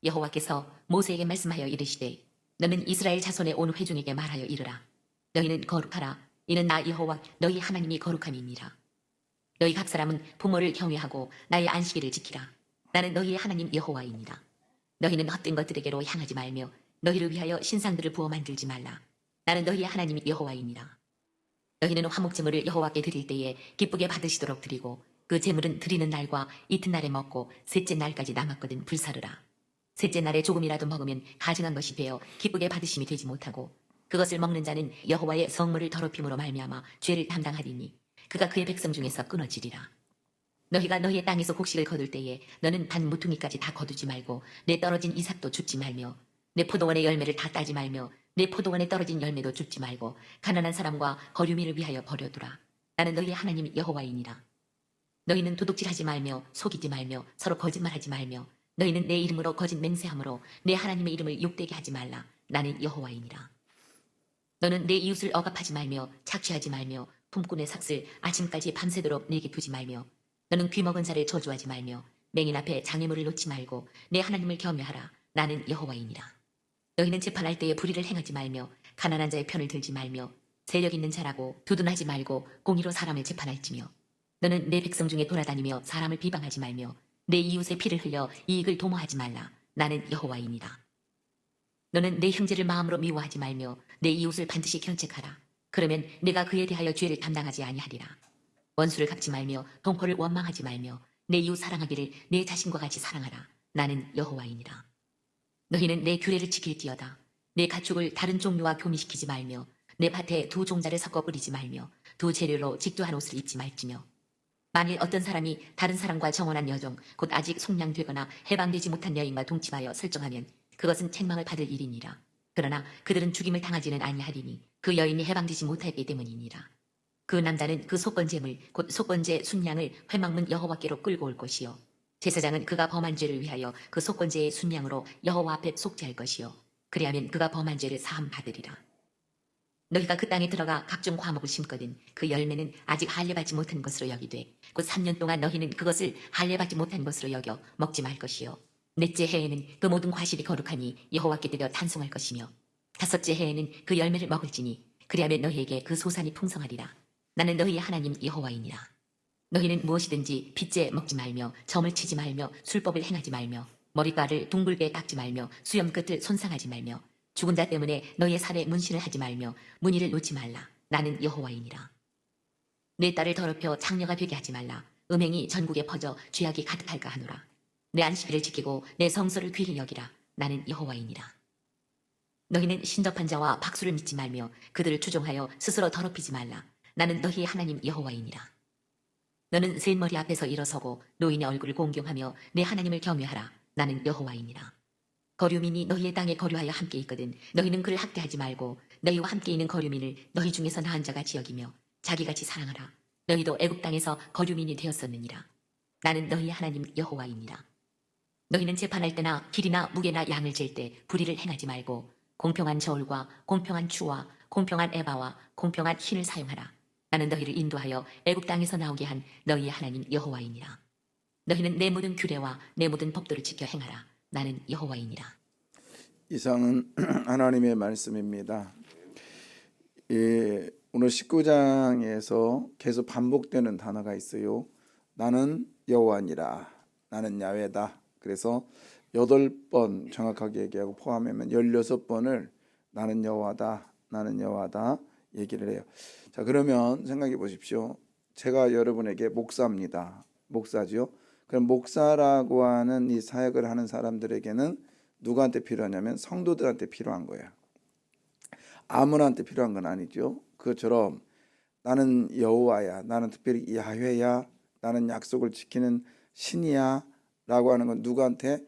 여호와께서 모세에게 말씀하여 이르시되 너는 이스라엘 자손의 온 회중에게 말하여 이르라. 너희는 거룩하라. 이는 나 여호와 너희 하나님이 거룩함이니라. 너희 각 사람은 부모를 경외하고 나의 안식일을 지키라. 나는 너희의 하나님 여호와이니라. 너희는 헛된 것들에게로 향하지 말며 너희를 위하여 신상들을 부어 만들지 말라. 나는 너희의 하나님 여호와이니라. 너희는 화목제물을 여호와께 드릴 때에 기쁘게 받으시도록 드리고 그 제물은 드리는 날과 이튿날에 먹고 셋째 날까지 남았거든 불사르라. 셋째 날에 조금이라도 먹으면 가증한 것이 되어 기쁘게 받으심이 되지 못하고 그것을 먹는 자는 여호와의 성물을 더럽힘으로 말미암아 죄를 담당하리니 그가 그의 백성 중에서 끊어지리라. 너희가 너희의 땅에서 곡식을 거둘 때에 너는 단 모퉁이까지 다 거두지 말고 내 떨어진 이삭도 줍지 말며 내 포도원의 열매를 다 따지 말며 내 포도원에 떨어진 열매도 줍지 말고 가난한 사람과 거류민을 위하여 버려두라. 나는 너희의 하나님 여호와이니라. 너희는 도둑질하지 말며 속이지 말며 서로 거짓말하지 말며 너희는 내 이름으로 거짓 맹세함으로 내 하나님의 이름을 욕되게 하지 말라. 나는 여호와이니라. 너는 내 이웃을 억압하지 말며 착취하지 말며 품꾼의 삭슬 아침까지 밤새도록 내게 두지 말며 너는 귀먹은 자를 저주하지 말며 맹인 앞에 장애물을 놓지 말고 내 하나님을 겸해하라. 나는 여호와이니라. 너희는 재판할 때에 불의를 행하지 말며 가난한 자의 편을 들지 말며 세력 있는 자라고 두둔하지 말고 공의로 사람을 재판할지며 너는 내 백성 중에 돌아다니며 사람을 비방하지 말며 내 이웃의 피를 흘려 이익을 도모하지 말라. 나는 여호와이니라. 너는 내 형제를 마음으로 미워하지 말며 내 이웃을 반드시 견책하라. 그러면 내가 그에 대하여 죄를 담당하지 아니하리라. 원수를 갚지 말며 동포를 원망하지 말며 내 이웃 사랑하기를 내 자신과 같이 사랑하라. 나는 여호와이니라. 너희는 내 규례를 지킬지어다. 내 가축을 다른 종류와 교미시키지 말며 내 밭에 두 종자를 섞어 뿌리지 말며 두 재료로 직두한 옷을 입지 말지며 만일 어떤 사람이 다른 사람과 정혼한 여종 곧 아직 속량되거나 해방되지 못한 여인과 동침하여 설정하면 그것은 책망을 받을 일이니라. 그러나 그들은 죽임을 당하지는 아니하리니 그 여인이 해방되지 못하였기 때문이니라. 그 남자는 그 속건제물 곧 속건제 순양을 회막문 여호와께로 끌고 올 것이요 제사장은 그가 범한 죄를 위하여 그 속건제의 순양으로 여호와 앞에 속죄할 것이요 그리하면 그가 범한 죄를 사함 받으리라. 너희가 그 땅에 들어가 각종 과목을 심거든 그 열매는 아직 할례받지 못한 것으로 여기되 곧 3년 동안 너희는 그것을 할례받지 못한 것으로 여겨 먹지 말 것이요 넷째 해에는 그 모든 과실이 거룩하니 여호와께 드려 탄송할 것이며 다섯째 해에는 그 열매를 먹을지니 그리하면 너희에게 그 소산이 풍성하리라. 나는 너희의 하나님 여호와이니라. 너희는 무엇이든지 핏째 먹지 말며 점을 치지 말며 술법을 행하지 말며 머리카락을 둥글게 깎지 말며 수염 끝을 손상하지 말며 죽은 자 때문에 너희의 살에 문신을 하지 말며 무늬를 놓지 말라. 나는 여호와이니라. 내 딸을 더럽혀 창녀가 되게 하지 말라. 음행이 전국에 퍼져 죄악이 가득할까 하노라. 내 안식일을 지키고 내 성소를 귀히 여기라. 나는 여호와이니라. 너희는 신접한 자와 박수를 믿지 말며 그들을 추종하여 스스로 더럽히지 말라. 나는 너희의 하나님 여호와이니라. 너는 셋머리 앞에서 일어서고 노인의 얼굴을 공경하며 내 하나님을 경외하라. 나는 여호와이니라. 거류민이 너희의 땅에 거류하여 함께 있거든 너희는 그를 학대하지 말고 너희와 함께 있는 거류민을 너희 중에서 나은 자같이 여기며 자기같이 사랑하라. 너희도 애굽 땅에서 거류민이 되었었느니라. 나는 너희의 하나님 여호와이니라. 너희는 재판할 때나 길이나 무게나 양을 잴 때 불의를 행하지 말고 공평한 저울과 공평한 추와 공평한 에바와 공평한 흰을 사용하라. 나는 너희를 인도하여 애굽 땅에서 나오게 한 너희의 하나님 여호와이니라. 너희는 내 모든 규례와 내 모든 법도를 지켜 행하라. 나는 여호와이니라. 이상은 하나님의 말씀입니다. 오늘 19장에서 계속 반복되는 단어가 있어요. 나는 여호와니라. 나는 야훼다. 그래서 8번 정확하게 얘기하고 포함하면 16번을 나는 여호와다. 나는 여호와다 얘기를 해요. 자, 그러면 생각해 보십시오. 제가 여러분에게 목사입니다. 목사죠. 그럼 목사라고 하는 이 사역을 하는 사람들에게는 누구한테 필요하냐면 성도들한테 필요한 거야. 아무나한테 필요한 건 아니죠. 그것처럼 나는 여호와야, 나는 특별히 야훼야, 나는 약속을 지키는 신이야 라고 하는 건 누구한테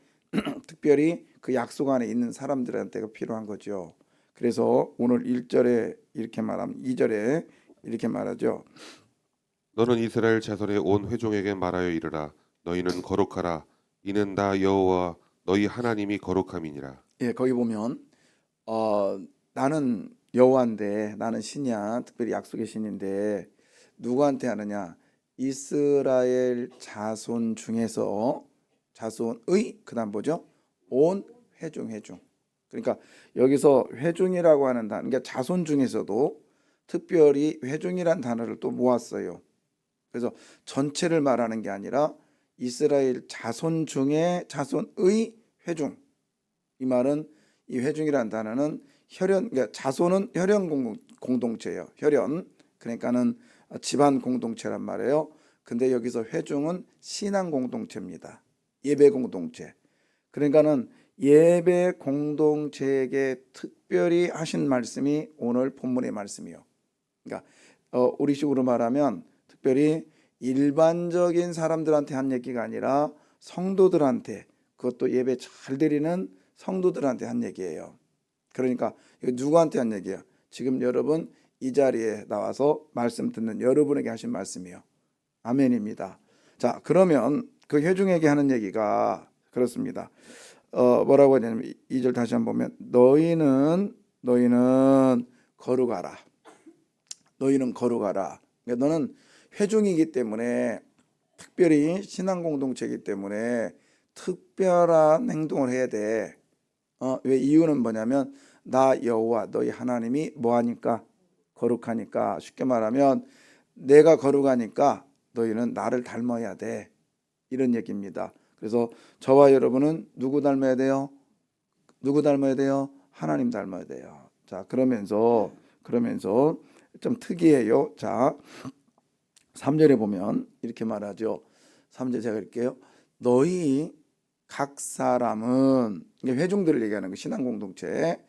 특별히 그 약속 안에 있는 사람들한테가 필요한 거죠. 그래서 오늘 1절에 이렇게 말하면 2절에 이렇게 말하죠. 너는 이스라엘 자손의 온 회중에게 말하여 이르라. 너희는 거룩하라. 이는 나 여호와 너희 하나님이 거룩함이니라. 예, 거기 보면 나는 여호와인데 나는 신이야. 특별히 약속의 신인데 누구한테 하느냐? 이스라엘 자손 중에서 자손의 그다음 뭐죠? 온 회중. 그러니까 여기서 회중이라고 하는 단어, 그러니까 자손 중에서도 특별히 회중이란 단어를 또 모았어요. 그래서 전체를 말하는 게 아니라 이스라엘 자손 중에 자손의 회중. 이 말은 이 회중이라는 단어는 혈연, 그러니까 자손은 혈연 공동체예요. 혈연. 그러니까는 집안 공동체란 말이에요. 근데 여기서 회중은 신앙 공동체입니다. 예배 공동체. 그러니까는 예배 공동체에게 특별히 하신 말씀이 오늘 본문의 말씀이요. 그러니까 우리식으로 말하면 특별히 일반적인 사람들한테 한 얘기가 아니라 성도들한테, 그것도 예배 잘 드리는 성도들한테 한 얘기예요. 그러니까 이거 누구한테 한 얘기예요? 지금 여러분 이 자리에 나와서 말씀 듣는 여러분에게 하신 말씀이요. 아멘입니다. 자, 그러면 그 회중에게 하는 얘기가 그렇습니다. 뭐라고 하냐면 2절 다시 한번 보면 너희는 거룩하라. 너희는 거룩하라. 그러니까 너는 회중이기 때문에, 특별히 신앙 공동체이기 때문에 특별한 행동을 해야 돼. 왜? 이유는 뭐냐면 나 여호와 너희 하나님이 뭐하니까? 거룩하니까. 쉽게 말하면 내가 거룩하니까 너희는 나를 닮아야 돼. 이런 얘기입니다. 그래서 저와 여러분은 누구 닮아야 돼요? 누구 닮아야 돼요? 하나님 닮아야 돼요. 자, 그러면서 좀 특이해요. 자, 3절에 보면 이렇게 말하죠. 3절 제가 읽을게요. 너희 각 사람은, 이게 회중들을 얘기하는 거, 신앙 공동체.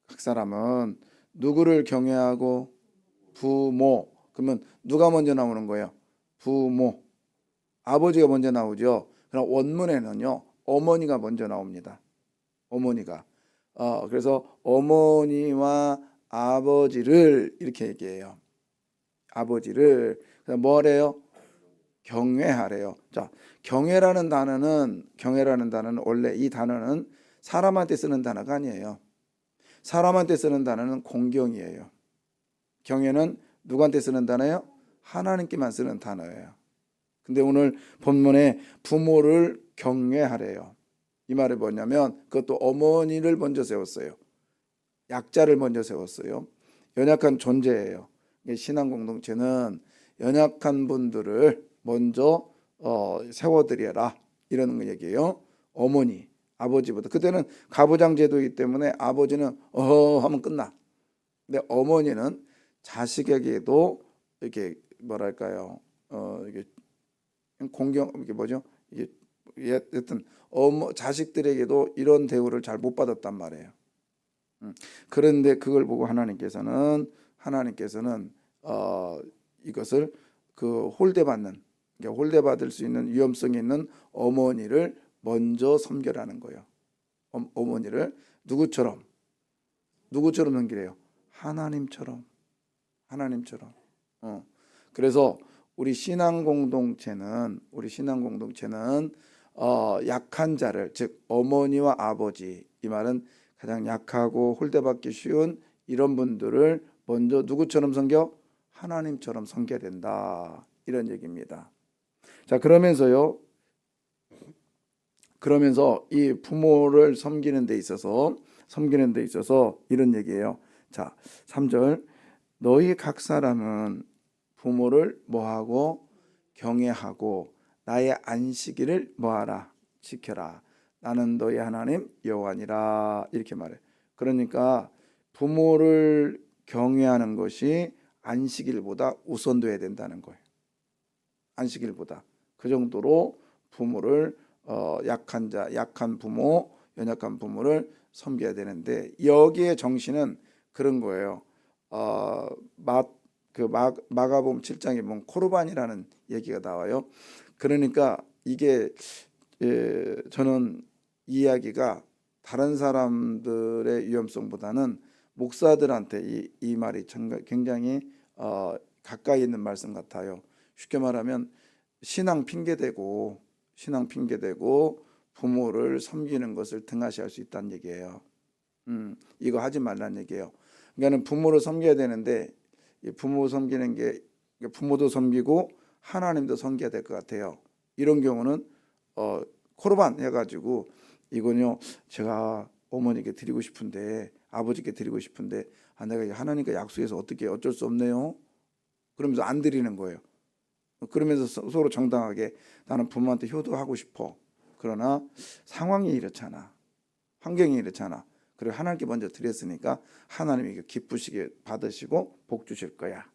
각 사람은 누구를 경외하고? 부모. 그러면 누가 먼저 나오는 거예요? 부모. 아버지가 먼저 나오죠. 그럼 원문에는요, 어머니가 먼저 나옵니다. 어머니가. 그래서 어머니와 아버지를 이렇게 얘기해요. 아버지를. 그래서 뭐래요? 경외하래요. 자, 경외라는 단어는 원래 이 단어는 사람한테 쓰는 단어가 아니에요. 사람한테 쓰는 단어는 공경이에요. 경외는 누구한테 쓰는 단어예요? 하나님께만 쓰는 단어예요. 근데 오늘 본문에 부모를 경외하래요. 이 말이 뭐냐면 그것도 어머니를 먼저 세웠어요. 약자를 먼저 세웠어요. 연약한 존재예요. 신앙 공동체는 연약한 분들을 먼저 세워드려라, 이러는 얘기예요. 어머니, 아버지보다. 그때는 가부장 제도이기 때문에 아버지는 하면 끝나. 근데 어머니는 자식에게도 이렇게 뭐랄까요? 이게 공경, 이게 뭐죠? 이게 여튼 자식들에게도 이런 대우를 잘 못 받았단 말이에요. 그런데 그걸 보고 하나님께서는 이것을 그 홀대받는, 그러니까 홀대받을 수 있는 위험성이 있는 어머니를 먼저 섬겨라는 거예요. 어머니를 누구처럼 섬기래요? 하나님처럼. 그래서 우리 신앙 공동체는 약한 자를, 즉 어머니와 아버지, 이 말은 가장 약하고 홀대받기 쉬운 이런 분들을 먼저 누구처럼 섬겨? 하나님처럼 섬겨야 된다, 이런 얘기입니다. 자, 그러면서 이 부모를 섬기는 데 있어서 이런 얘기예요. 자, 3절 너희 각 사람은 부모를 뭐하고? 경외하고 나의 안식일을 뭐하라? 지켜라. 나는 너희 하나님 여호와니라, 이렇게 말해. 그러니까 부모를 경외하는 것이 안식일보다 우선돼야 된다는 거예요. 안식일보다. 그 정도로 부모를 약한 부모, 연약한 부모를 섬겨야 되는데, 여기에 정신은 그런 거예요. 마가복음 7장에 보면 코르반이라는 얘기가 나와요. 그러니까 이게 저는 이 이야기가 다른 사람들의 위험성보다는 목사들한테 이 말이 굉장히 가까이 있는 말씀 같아요. 쉽게 말하면 신앙 핑계대고 부모를 섬기는 것을 등하시할 수 있다는 얘기예요. 이거 하지 말라는 얘기예요. 그러니까 부모를 섬겨야 되는데, 부모 섬기는 게 부모도 섬기고 하나님도 섬겨야 될 것 같아요. 이런 경우는 코르반 해가지고 이건요 제가 어머니께 드리고 싶은데 아버지께 드리고 싶은데 내가 하나님과 약속해서 어떻게 어쩔 수 없네요. 그러면서 안 드리는 거예요. 그러면서 서로 정당하게 나는 부모한테 효도하고 싶어. 그러나 상황이 이렇잖아. 환경이 이렇잖아. 그리고 하나님께 먼저 드렸으니까 하나님이 기쁘시게 받으시고 복 주실 거야.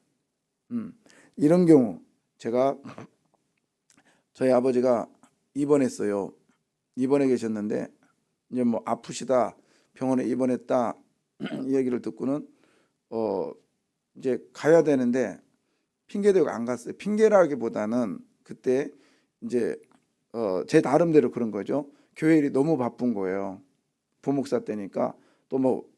이런 경우 제가 저희 아버지가 입원했어요. 입원해 계셨는데 이제 뭐 아프시다 병원에 입원했다 이 얘기를 듣고는 이제 가야 되는데 핑계 대고 안 갔어요. 핑계라기보다는 그때 이제 제 나름대로 그런 거죠. 교회 일이 너무 바쁜 거예요. 부목사 때니까 또 뭐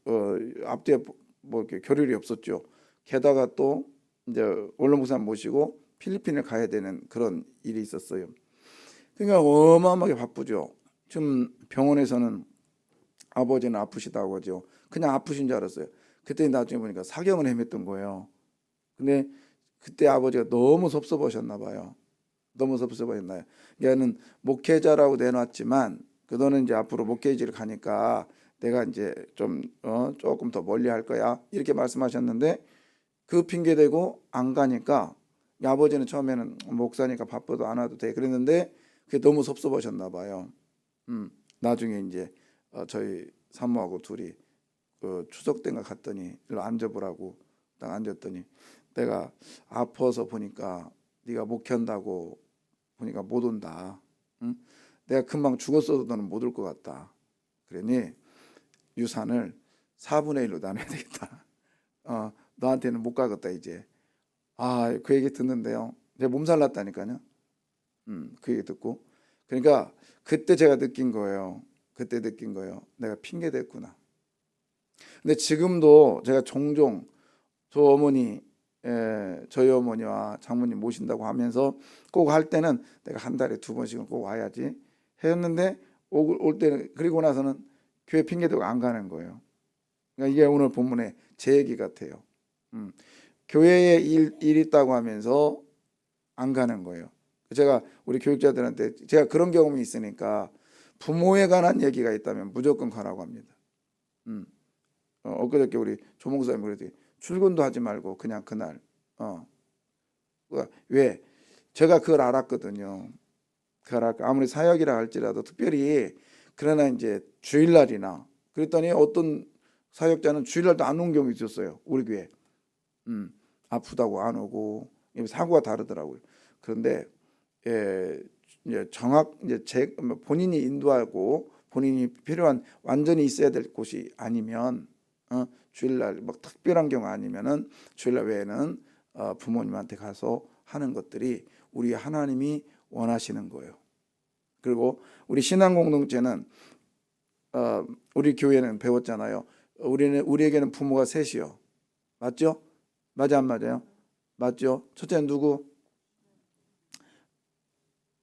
앞뒤에 뭐 이렇게 교류이 없었죠. 게다가 또 이제 원로 목사 모시고 필리핀을 가야 되는 그런 일이 있었어요. 그러니까 어마어마하게 바쁘죠. 지금 병원에서는 아버지는 아프시다고 하죠. 그냥 아프신 줄 알았어요. 그때 나중에 보니까 사경을 헤맸던 거예요. 근데 그때 아버지가 너무 섭섭하셨나 봐요. 너무 섭섭하셨나요? 얘는 목회자라고 내놨지만 너는 이제 앞으로 목회지를 가니까 내가 이제 좀 조금 더 멀리 할 거야 이렇게 말씀하셨는데 그 핑계 대고 안 가니까 아버지는 처음에는 목사니까 바빠도 안 와도 돼 그랬는데 그게 너무 섭섭하셨나 봐요. 나중에 이제 저희 사모하고 둘이 그 추석 때인가 갔더니 일로 앉아보라고 딱 앉았더니 내가 아파서 보니까 네가 목회한다고 보니까 못 온다. 응? 내가 금방 죽었어도 너는 못 올 것 같다. 그러니 유산을 4분의 1로 나눠야 되겠다. 너한테는 못 가겠다 이제. 그 얘기 듣는데요. 제가 몸살 났다니까요. 그 얘기 듣고. 그러니까 그때 제가 느낀 거예요. 그때 느낀 거예요. 내가 핑계 댔구나. 근데 지금도 제가 종종 저희 어머니와 장모님 모신다고 하면서 꼭 할 때는 내가 한 달에 2번씩은 꼭 와야지 했는데 올 때는 그리고 나서는 교회 핑계대고 안 가는 거예요. 그러니까 이게 오늘 본문의 제 얘기 같아요. 교회에 일 있다고 하면서 안 가는 거예요. 제가 우리 교육자들한테 제가 그런 경험이 있으니까 부모에 관한 얘기가 있다면 무조건 가라고 합니다. 엊그저께 우리 조목사님 그랬더니 출근도 하지 말고 그냥 그날 왜 제가 그걸 알았거든요. 아무리 사역이라 할지라도 특별히 그러나 이제 주일날이나 그랬더니 어떤 사역자는 주일날도 안 온 경우 있었어요. 우리 교회 아프다고 안 오고 사고가 다르더라고요. 그런데 이제 이제 본인이 인도하고 본인이 필요한 완전히 있어야 될 곳이 아니면 주일날 뭐 특별한 경우 아니면은 주일날 외에는 부모님한테 가서 하는 것들이 우리 하나님이 원하시는 거예요. 그리고 우리 신앙 공동체는 우리 교회는 배웠잖아요. 우리에게는 부모가 셋이요. 맞죠? 맞아 안 맞아요? 맞죠? 첫째는 누구?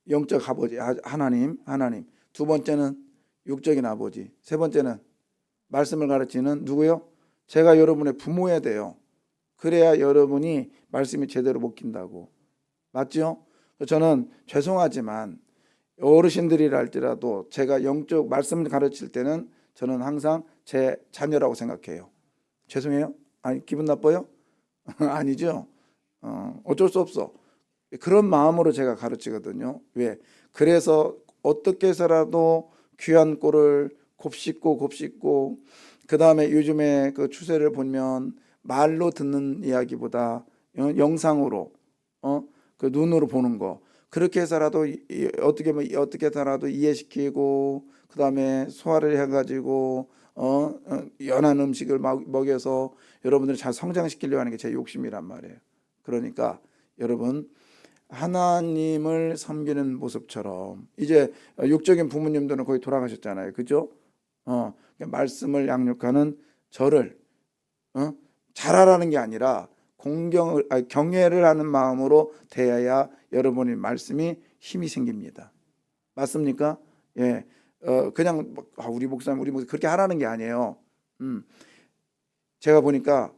영적 아버지 하나님. 두 번째는 육적인 아버지. 세 번째는 말씀을 가르치는 누구요? 제가 여러분의 부모야 돼요. 그래야 여러분이 말씀이 제대로 먹힌다고. 맞죠? 저는 죄송하지만 어르신들이라 할지라도 제가 영적 말씀을 가르칠 때는 저는 항상 제 자녀라고 생각해요. 죄송해요? 아니 기분 나빠요? 아니죠? 어쩔 수 없어. 그런 마음으로 제가 가르치거든요. 왜? 그래서 어떻게 해서라도 귀한 꼴을 곱씹고 그 다음에 요즘에 그 추세를 보면 말로 듣는 이야기보다 영상으로 그 눈으로 보는 거 그렇게 해서라도 어떻게 해서라도 이해시키고 그 다음에 소화를 해가지고 연한 음식을 먹여서 여러분들을 잘 성장시키려고 하는 게 제 욕심이란 말이에요. 그러니까 여러분 하나님을 섬기는 모습처럼 이제 육적인 부모님들은 거의 돌아가셨잖아요. 그죠? 말씀을 양육하는 저를 잘하라는 게 아니라 경외를 하는 마음으로 대해야 여러분의 말씀이 힘이 생깁니다. 맞습니까? 예. 그냥 우리 목사님 그렇게 하라는 게 아니에요. 제가 보니까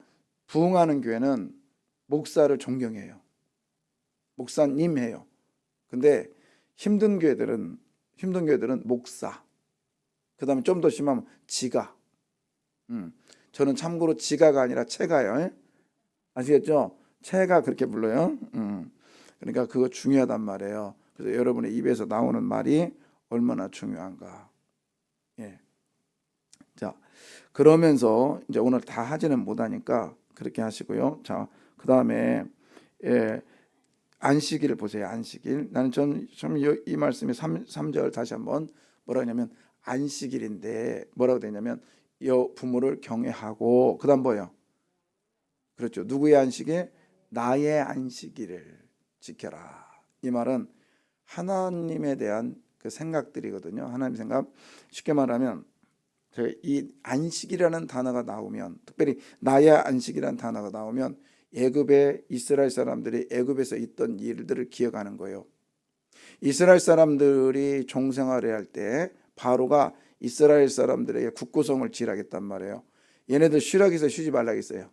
부흥하는 교회는 목사를 존경해요. 목사님 해요. 근데 힘든 교회들은 목사 그다음에 좀 더 심하면 지가. 저는 참고로 지가가 아니라 채가요. 예? 아시겠죠? 채가 그렇게 불러요. 그러니까 그거 중요하단 말이에요. 그래서 여러분의 입에서 나오는 말이 얼마나 중요한가. 예. 자, 그러면서 이제 오늘 다 하지는 못하니까 그렇게 하시고요. 자, 그다음에 안식일을 보세요. 안식일. 나는 좀 이 말씀이 3절 다시 한번 뭐라 하냐면 안식일인데 뭐라고 되냐면 부모를 경외하고 그다음 뭐예요? 그렇죠. 누구의 안식일? 나의 안식일을 지켜라. 이 말은 하나님에 대한 그 생각들이거든요. 하나님 생각. 쉽게 말하면 제가 이 안식이라는 단어가 나오면, 특별히 나의 안식이라는 단어가 나오면 애굽의 이스라엘 사람들이 애굽에서 있던 일들을 기억하는 거예요. 이스라엘 사람들이 종생활을 할 때 바로가 이스라엘 사람들에게 국고성을 지으라겠단 말이에요. 얘네들 쉬라겠어요? 쉬지 말라겠어요?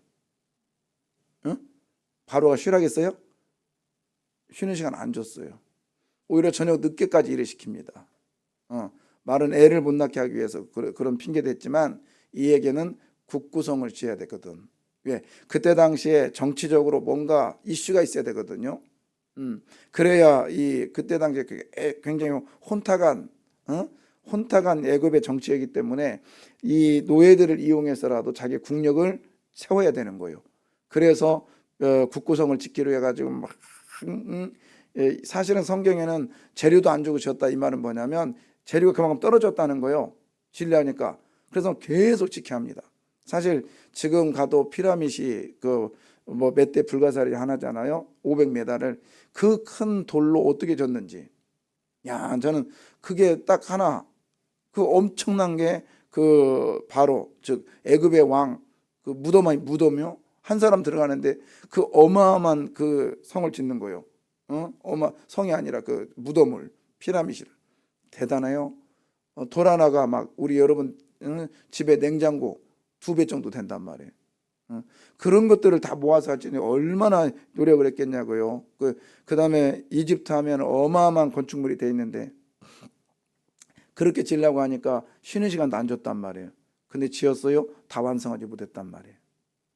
응? 바로가 쉬라겠어요? 쉬는 시간 안 줬어요. 오히려 저녁 늦게까지 일을 시킵니다. 말은 애를 못 낳게 하기 위해서 그런 핑계 댔지만 이에게는 국구성을 지어야 되거든. 왜? 그때 당시에 정치적으로 뭔가 이슈가 있어야 되거든요. 그래야 그때 당시에 굉장히 혼탁한 애굽의 정치이기 때문에 이 노예들을 이용해서라도 자기 국력을 세워야 되는 거예요. 그래서 국구성을 짓기로 해가지고 막 사실은 성경에는 재료도 안 주고 지었다 이 말은 뭐냐면 재료가 그만큼 떨어졌다는 거예요. 진리하니까. 그래서 계속 지켜야 합니다. 사실 지금 가도 피라밋이 몇 대 불가사리 하나잖아요. 500m를 그 큰 돌로 어떻게 졌는지. 야, 저는 그게 딱 하나 그 엄청난 게 바로 즉 애굽의 왕 그 무덤이요. 한 사람 들어가는데 그 어마어마한 그 성을 짓는 거예요. 성이 아니라 그 무덤을 피라밋을. 대단해요. 돌 하나가 막 우리 여러분 집에 냉장고 2배 정도 된단 말이에요. 그런 것들을 다 모아서 할지니 얼마나 노력을 했겠냐고요. 그다음에 이집트 하면 어마어마한 건축물이 돼 있는데 그렇게 지으려고 하니까 쉬는 시간도 안 줬단 말이에요. 근데 지었어요? 다 완성하지 못했단 말이에요.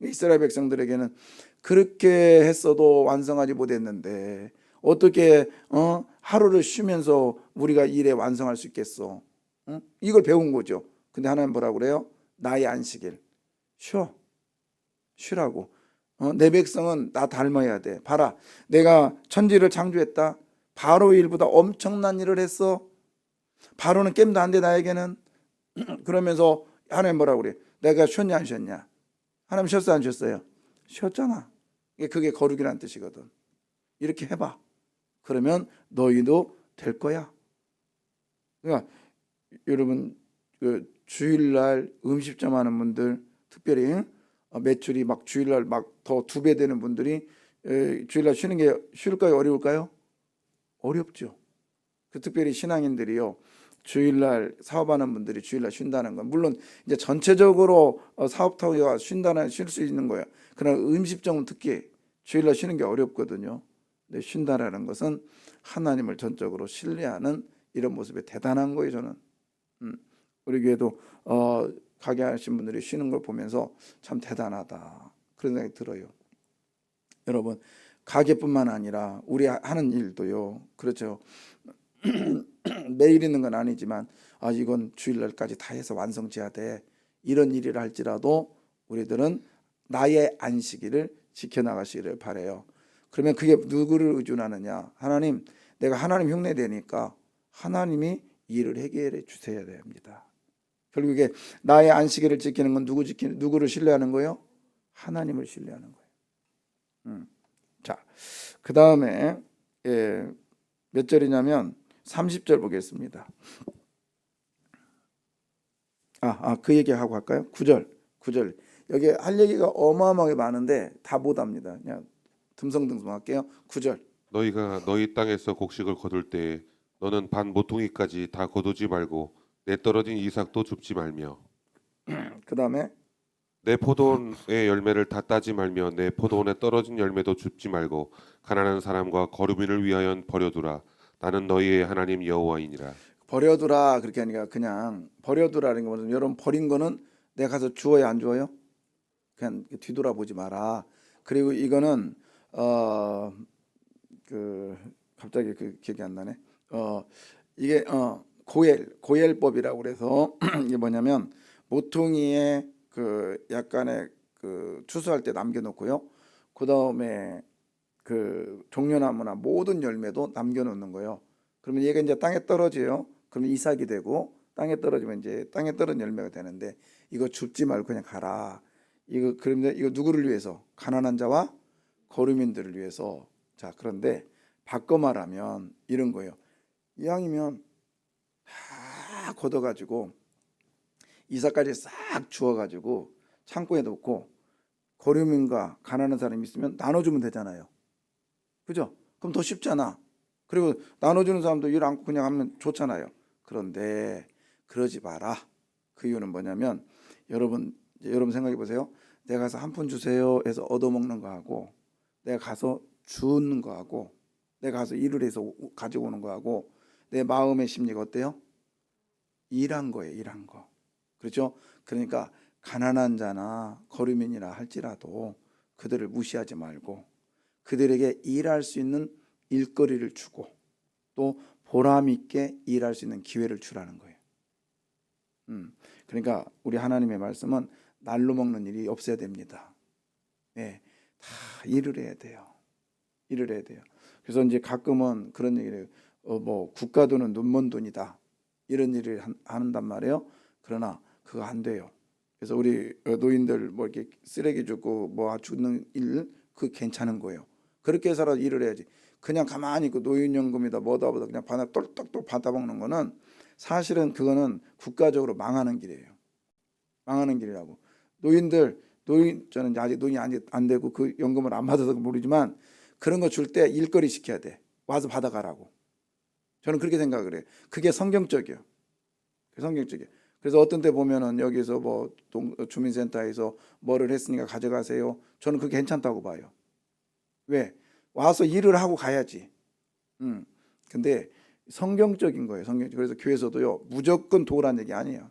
이스라엘 백성들에게는 그렇게 했어도 완성하지 못했는데 어떻게 하루를 쉬면서 우리가 일에 완성할 수 있겠어? 이걸 배운 거죠. 근데 하나님 뭐라고 그래요? 나의 안식일. 쉬라고. 내 백성은 나 닮아야 돼. 봐라. 내가 천지를 창조했다. 바로 일보다 엄청난 일을 했어. 바로는 겜도 안 돼 나에게는. 그러면서 하나님 뭐라고 그래? 내가 쉬었냐 안 쉬었냐? 하나님 쉬었어 안 쉬었어요? 쉬었잖아. 그게 거룩이라는 뜻이거든. 이렇게 해봐. 그러면 너희도 될 거야. 그러니까 여러분 주일날 음식점 하는 분들 특별히 매출이 막 주일날 막 더 2배 되는 분들이 주일날 쉬는 게 쉬울까요? 어려울까요? 어렵죠. 특별히 신앙인들이요. 주일날 사업하는 분들이 주일날 쉰다는 건 물론 이제 전체적으로 사업타가 쉴 수 있는 거예요. 그러나 음식점은 특히 주일날 쉬는 게 어렵거든요. 근데 쉰다라는 것은 하나님을 전적으로 신뢰하는 이런 모습이 대단한 거예요. 저는 우리 교회도 가게 하신 분들이 쉬는 걸 보면서 참 대단하다 그런 생각이 들어요. 여러분 가게뿐만 아니라 우리 하는 일도요. 그렇죠. 매일 있는 건 아니지만 이건 주일날까지 다 해서 완성돼야 돼. 이런 일이라 할지라도 우리들은 나의 안식일을 지켜나가시기를 바라요. 그러면 그게 누구를 의존하느냐? 하나님, 내가 하나님 흉내 되니까 하나님이 일을 해결해 주셔야 됩니다. 결국에 나의 안식일을 지키는 건 누구를 신뢰하는 거예요? 하나님을 신뢰하는 거예요. 자, 그 다음에 몇 절이냐면 30절 보겠습니다. 그 얘기하고 할까요? 9절. 여기 할 얘기가 어마어마하게 많은데 다 못합니다. 그냥 듬성듬성 할게요. 9절. 너희가 너희 땅에서 곡식을 거둘 때에 너는 반 모퉁이까지 다 거두지 말고 내 떨어진 이삭도 줍지 말며 그 다음에 내 포도원의 열매를 다 따지 말며 내 포도원에 떨어진 열매도 줍지 말고 가난한 사람과 거류민을 위하여 버려두라. 나는 너희의 하나님 여호와이니라. 버려두라 그렇게 하니까 그냥 버려두라는 거는 여러분 버린 거는 내가 가서 주워요 안 주워요? 그냥 뒤돌아보지 마라. 그리고 이거는 그 갑자기 그 기억이 안 나네. 이게 고엘법이라고 그래서 이게 뭐냐면 모퉁이에 그 약간의 그 추수할 때 남겨놓고요. 그 다음에 그 종려나무나 모든 열매도 남겨놓는 거예요. 그러면 얘가 이제 땅에 떨어져요. 그러면 이삭이 되고 땅에 떨어지면 이제 땅에 떨어진 열매가 되는데 이거 줍지 말고 그냥 가라. 이거 그런데 이거 누구를 위해서? 가난한 자와 거류민들을 위해서. 자, 그런데 바꿔 말하면 이런 거예요. 이왕이면 다 걷어가지고 이삭까지 싹 주워가지고 창고에 놓고 거류민과 가난한 사람이 있으면 나눠주면 되잖아요. 그죠? 그럼 더 쉽잖아. 그리고 나눠주는 사람도 일 않고 그냥 하면 좋잖아요. 그런데 그러지 마라. 그 이유는 뭐냐면 여러분 생각해 보세요. 내가 가서 한 푼 주세요 해서 얻어먹는 거하고 내가 가서 주는 거하고 내가 가서 일을 해서 가지고 오는 거하고 내 마음의 심리가 어때요? 일한 거예요. 일한 거. 그렇죠? 그러니까 가난한 자나 거류민이라 할지라도 그들을 무시하지 말고 그들에게 일할 수 있는 일거리를 주고 또 보람 있게 일할 수 있는 기회를 주라는 거예요. 그러니까 우리 하나님의 말씀은 날로 먹는 일이 없어야 됩니다. 네, 다 일을 해야 돼요. 일을 해야 돼요. 그래서 이제 가끔은 그런 얘기를 뭐 국가 돈은 눈먼 돈이다 이런 일을 한단 말이에요. 그러나 그거 안 돼요. 그래서 우리 노인들 뭐 이렇게 쓰레기 줍고 뭐 주는 일 그 괜찮은 거예요. 그렇게 해서라도 일을 해야지. 그냥 가만히 있고 노인연금이다 뭐다 그냥 똘똘똘 받아먹는 거는 사실은 그거는 국가적으로 망하는 길이에요. 망하는 길이라고. 저는 아직 노인이 안 되고 그 연금을 안 받아서 모르지만 그런 거 줄 때 일거리 시켜야 돼. 와서 받아가라고. 저는 그렇게 생각을 해요. 그게 성경적이에요. 성경적이에요. 그래서 어떤 때 보면은 여기서 뭐 주민센터에서 뭐를 했으니까 가져가세요. 저는 그게 괜찮다고 봐요. 왜? 와서 일을 하고 가야지. 근데 성경적인 거예요. 그래서 교회에서도요 무조건 도우라는 얘기 아니에요.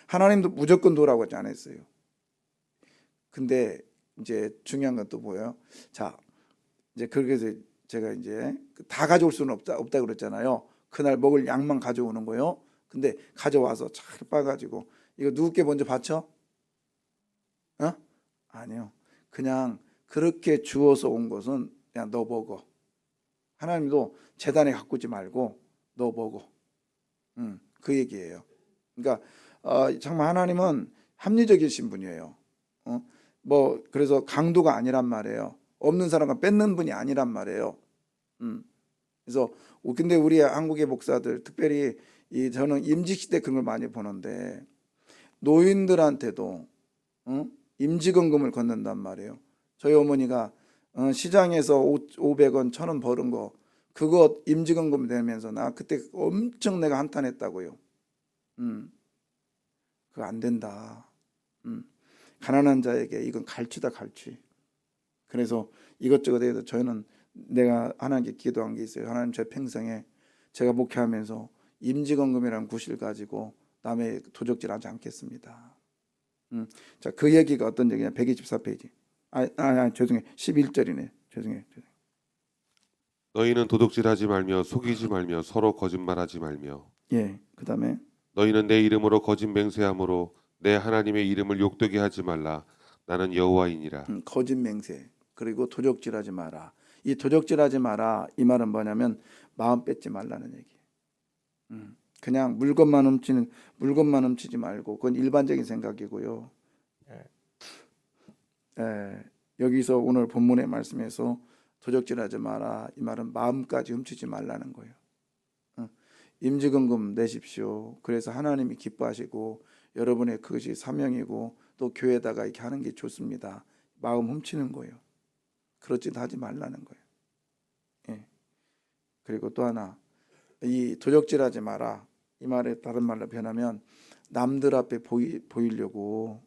하나님도 무조건 도우라고 하지 않았어요. 근데 이제 중요한 건 또 뭐예요? 자, 이제 그렇게 해서 제가 이제 다 가져올 수는 없다 그랬잖아요. 그날 먹을 양만 가져오는 거예요. 근데 가져와서 잘 빠가지고 이거 누구께 먼저 바쳐? 아니요. 그냥 그렇게 주워서 온 것은 그냥 너 먹어. 하나님도 재단에 가꾸지 말고 너 먹어. 그 얘기예요. 그러니까 정말 하나님은 합리적이신 분이에요. 뭐 그래서 강도가 아니란 말이에요. 없는 사람과 뺏는 분이 아니란 말이에요. 그래서 근데 우리 한국의 목사들 특별히 저는 임직 시대 그런 걸 많이 보는데 노인들한테도 임직원금을 걷는단 말이에요. 저희 어머니가 시장에서 500원, 1,000원 벌은 거 그거 임직원금 내면서 나 그때 엄청 내가 한탄했다고요. 그거 안 된다. 가난한 자에게 이건 갈취다 갈취. 그래서 이것저것 해서 저는 내가 하나님께 기도한 게 있어요. 하나님 제 평생에 제가 목회하면서 임직원금이라는 구실 가지고 남의 도적질하지 않겠습니다. 자, 그 얘기가 어떤 얘기냐? 124페이지. 죄송해요. 11절이네. 죄송해요. 너희는 도둑질하지 말며 속이지 말며 서로 거짓말하지 말며 예. 그다음에 너희는 내 이름으로 거짓 맹세함으로 내 하나님의 이름을 욕되게 하지 말라. 나는 여호와이니라. 거짓 맹세. 그리고 도적질하지 마라. 이 도적질하지 마라. 이 말은 뭐냐면 마음 뺏지 말라는 얘기. 그냥 물건만 훔치지 말고 그건 일반적인 생각이고요. 여기서 오늘 본문의 말씀에서 도적질하지 마라. 이 말은 마음까지 훔치지 말라는 거예요. 임직원금 내십시오. 그래서 하나님이 기뻐하시고 여러분의 그것이 사명이고 또 교회에다가 이렇게 하는 게 좋습니다. 마음 훔치는 거예요. 그렇지 하지 말라는 거예요. 예. 그리고 또 하나 이 도적질하지 마라. 이 말에 다른 말로 변하면 남들 앞에 보이려고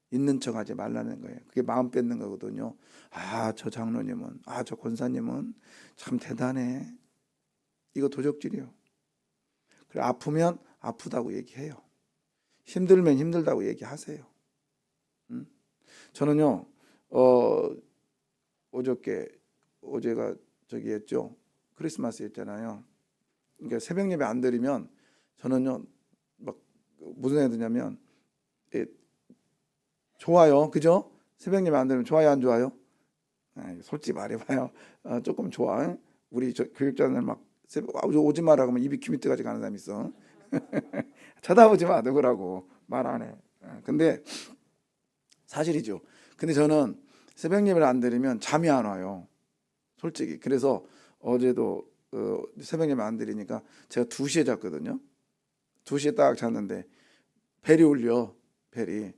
있는 척하지 말라는 거예요. 그게 마음 뺏는 거거든요. 저 장로님은 저 권사님은 참 대단해. 이거 도적질이요. 그래 아프면 아프다고 얘기해요. 힘들면 힘들다고 얘기하세요. 저는요, 어제가 저기였죠. 크리스마스였잖아요. 그러니까 새벽 예배 안 드리면 저는요, 막 무슨 생각이 드냐면, 예, 좋아요, 그죠? 새벽 예배 안 드리면 좋아요, 안 좋아요? 솔직히 말해봐요. 조금 좋아. 우리 교육자들 막 새벽 오지 마라 그러면 입이 귀밑까지 가는 사람이 있어. 쳐다보지 마, 누구라고 말 안 해. 근데 사실이죠. 근데 저는 새벽 예배를 안 드리면 잠이 안 와요. 솔직히. 그래서 어제도 새벽 예배 안 드리니까 제가 2시에 잤거든요. 2시에 딱 잤는데 벨이 울려. 벨이.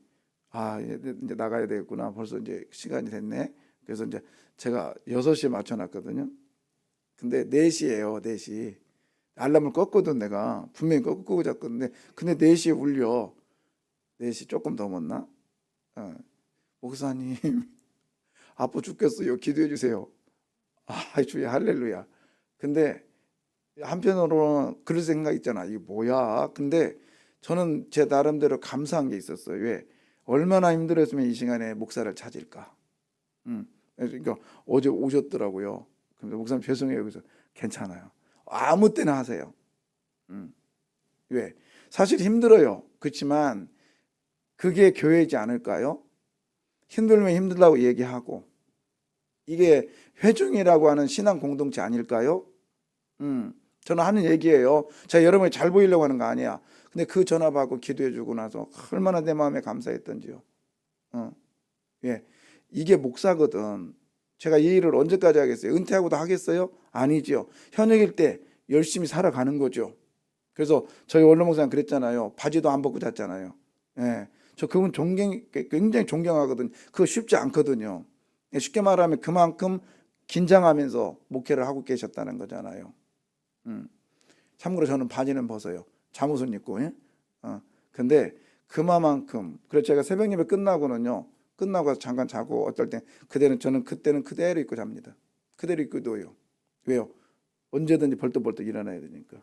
이제 나가야 되겠구나. 벌써 이제 시간이 됐네. 그래서 이제 제가 6시에 맞춰놨거든요. 근데 4시예요. 4시. 알람을 껐거든 내가. 분명히 끄고 잤거든요. 근데 4시에 울려. 4시 조금 넘었나? 목사님 아파 죽겠어요. 기도해 주세요. 주야 할렐루야. 근데 한편으로는 그런 생각 있잖아. 이게 뭐야? 근데 저는 제 나름대로 감사한 게 있었어요. 왜? 얼마나 힘들었으면 이 시간에 목사를 찾을까? 그러니까 어제 오셨더라고요. 근데 목사님 죄송해요. 그래서 괜찮아요. 아무 때나 하세요. 왜? 사실 힘들어요. 그렇지만 그게 교회이지 않을까요? 힘들면 힘들다고 얘기하고 이게 회중이라고 하는 신앙 공동체 아닐까요? 저는 하는 얘기예요. 제가 여러분이 잘 보이려고 하는 거 아니야. 근데 그 전화 받고 기도해 주고 나서 얼마나 내 마음에 감사했던지요. 예, 이게 목사거든. 제가 이 일을 언제까지 하겠어요? 은퇴하고도 하겠어요? 아니지요. 현역일 때 열심히 살아가는 거죠. 그래서 저희 원로 목사님 그랬잖아요. 바지도 안 벗고 잤잖아요. 예, 저 그분 굉장히 존경하거든. 그거 쉽지 않거든요. 쉽게 말하면 그만큼 긴장하면서 목회를 하고 계셨다는 거잖아요. 참고로 저는 바지는 벗어요. 잠옷은 입고. 예? 근데 그만큼 그래서 제가 새벽 예배 끝나고 잠깐 자고 어떨 때 저는 그때는 그대로 입고 잡니다. 그대로 입고 둬요. 왜요? 언제든지 벌떡벌떡 일어나야 되니까.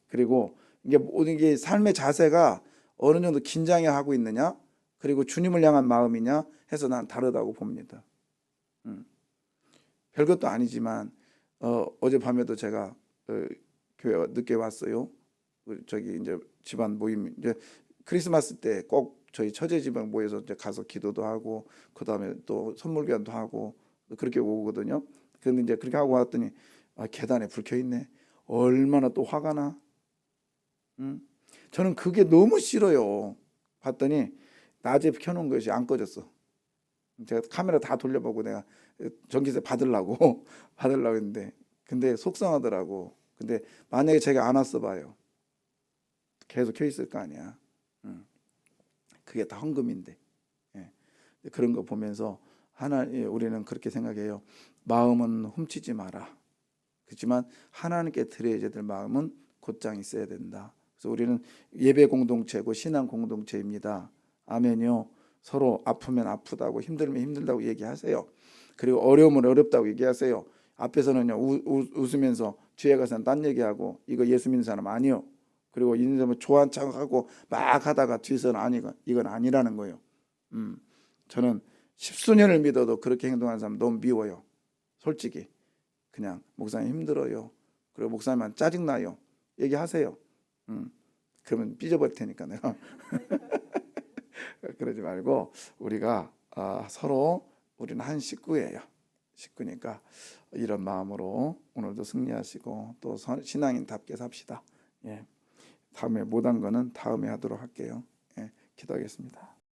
그리고 이게 삶의 자세가 어느 정도 긴장해 하고 있느냐, 그리고 주님을 향한 마음이냐 해서 난 다르다고 봅니다. 별것도 아니지만 어젯밤에도 제가 교회 늦게 왔어요. 저기 이제 집안 모임 이제 크리스마스 때 꼭 저희 처제 집안 모여서 이제 가서 기도도 하고 그다음에 또 선물 교환도 하고 그렇게 오거든요. 근데 이제 그렇게 하고 왔더니 계단에 불 켜 있네. 얼마나 또 화가 나. 저는 그게 너무 싫어요. 봤더니 낮에 켜놓은 것이 안 꺼졌어. 제가 카메라 다 돌려보고 내가 전기세 받으려고 했는데 근데 속상하더라고. 근데 만약에 제가 안 왔어 봐요. 계속 켜 있을 거 아니야. 그게 다 헌금인데. 예. 그런 거 보면서 우리는 그렇게 생각해요. 마음은 훔치지 마라. 그렇지만 하나님께 드려야 될 마음은 곧장 있어야 된다. 그래서 우리는 예배 공동체고 신앙 공동체입니다. 아멘요. 서로 아프면 아프다고 힘들면 힘들다고 얘기하세요. 그리고 어려우면 어렵다고 얘기하세요. 앞에서는요 웃으면서 뒤에 가서는 딴 얘기하고 이거 예수 믿는 사람 아니요. 그리고 있는 사람은 좋아한 척하고 막 하다가 뒤에서는 이건 아니라는 거예요. 저는 10수년을 믿어도 그렇게 행동하는 사람 너무 미워요. 솔직히 그냥 목사님 힘들어요. 그리고 목사님한테 짜증나요. 얘기하세요. 그러면 삐져버릴 테니까 내가 그러지 말고 우리가 서로 우리는 한 식구예요. 식구니까 이런 마음으로 오늘도 승리하시고 또 신앙인답게 삽시다. 예. 다음에 못한 거는 다음에 하도록 할게요. 예. 기도하겠습니다.